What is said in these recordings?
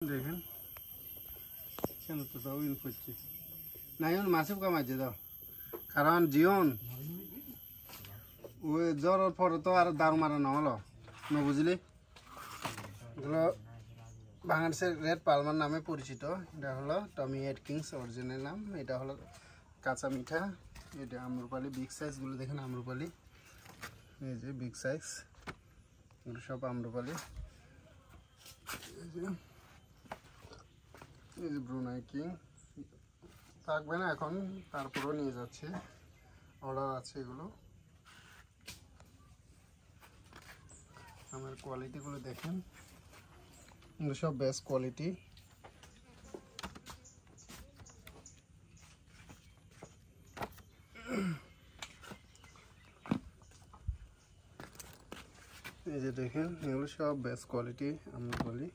দেখেন কেন তো সব ইন করছি না এখন মাসিব কামাইছে দাও কারণ জীবন ওই জ্বরের পরে তো আর দাঁড় মারা না হলো না বুঝলি এগুলো বাংলাদেশের রেড পালমার নামে পরিচিত। এটা হলো টমি এটকিংস অরিজিনাল নাম। এটা হলো কাঁচা মিঠা। এটা আম্রপালি বিগ সাইজগুলো দেখেন আম্রপালি, এই যে বিগ সাইজ, এগুলো সব আম্রপালি। এই যে ব্রুনাই কিং থাকবে না এখন, তারপরেও নিয়ে যাচ্ছে, অর্ডার আছে এগুলো। আমার কোয়ালিটিগুলো দেখেন, এগুলো সব বেস্ট কোয়ালিটি। এই যে দেখেন এগুলো সব বেস্ট কোয়ালিটি আমরা বলি।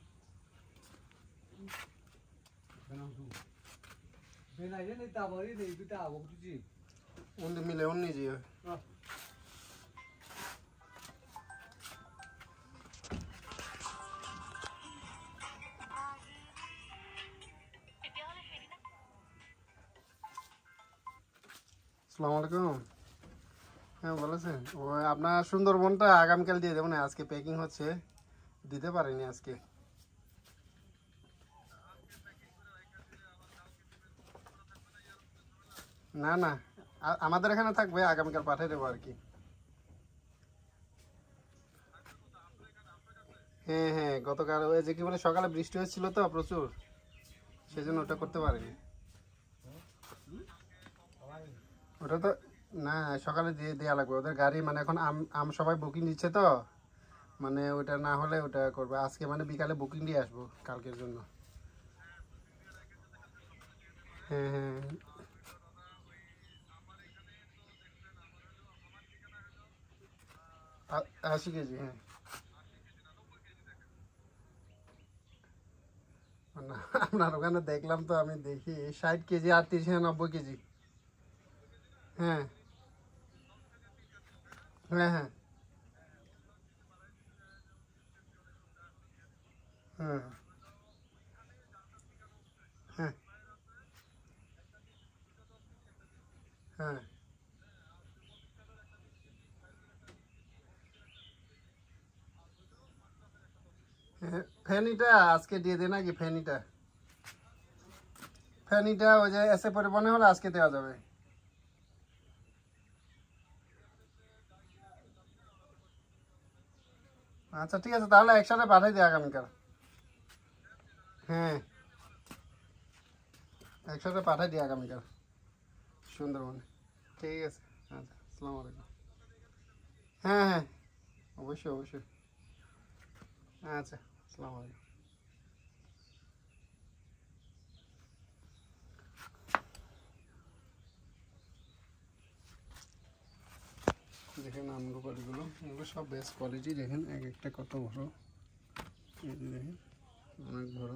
उन मिले उन नहीं जी আসসালামু আলাইকুম। হ্যাঁ বলেছেন ওই আপনার সুন্দরবনটা আগামীকাল দিয়ে দেবো না, আজকে প্যাকিং হচ্ছে, দিতে পারিনি আজকে। না না আমাদের এখানে থাকবে, আগামীকাল পাঠিয়ে দেবো আর কি। হ্যাঁ হ্যাঁ গতকাল ওই যে কি বলে সকালে বৃষ্টি হচ্ছিল তো প্রচুর, সেজন্য ওটা করতে পারিনি। ওটা তো না সকালে দিয়ে দেওয়া লাগবে, ওদের গাড়ি মানে এখন আম সবাই বুকিং দিচ্ছে তো, মানে ওটা না হলে ওটা করবে আজকে, মানে বিকালে বুকিং দিয়ে আসবো কালকের জন্য। হ্যাঁ হ্যাঁ 80 কেজি। হ্যাঁ না আপনার ওখানে দেখলাম তো, আমি দেখি 60 কেজি আর 30-90 কেজি। হ্যাঁ হ্যাঁ হ্যাঁ হ্যাঁ হ্যাঁ হ্যাঁ হ্যাঁ ফেনিটা আজকে দিয়ে দে নাকি? ফেনিটা ফেনিটা ওই যে এসে পরিবহনে হলে আজকে দেওয়া যাবে। আচ্ছা ঠিক আছে, তাহলে একসাথে পাঠাই দিই আগামীকাল। হ্যাঁ একসাথে পাঠাই দিই আগামীকাল সুন্দরবনে। ঠিক আছে আচ্ছা আসসালামু আলাইকুম। হ্যাঁ হ্যাঁ অবশ্যই অবশ্যই। আচ্ছা আসসালামু আলাইকুম। দেখেন আম্রপালিগুলো, এগুলো সব বেস্ট কোয়ালিটি। দেখেন এক একটা কত বড়, এই যে দেখেন অনেক বড়।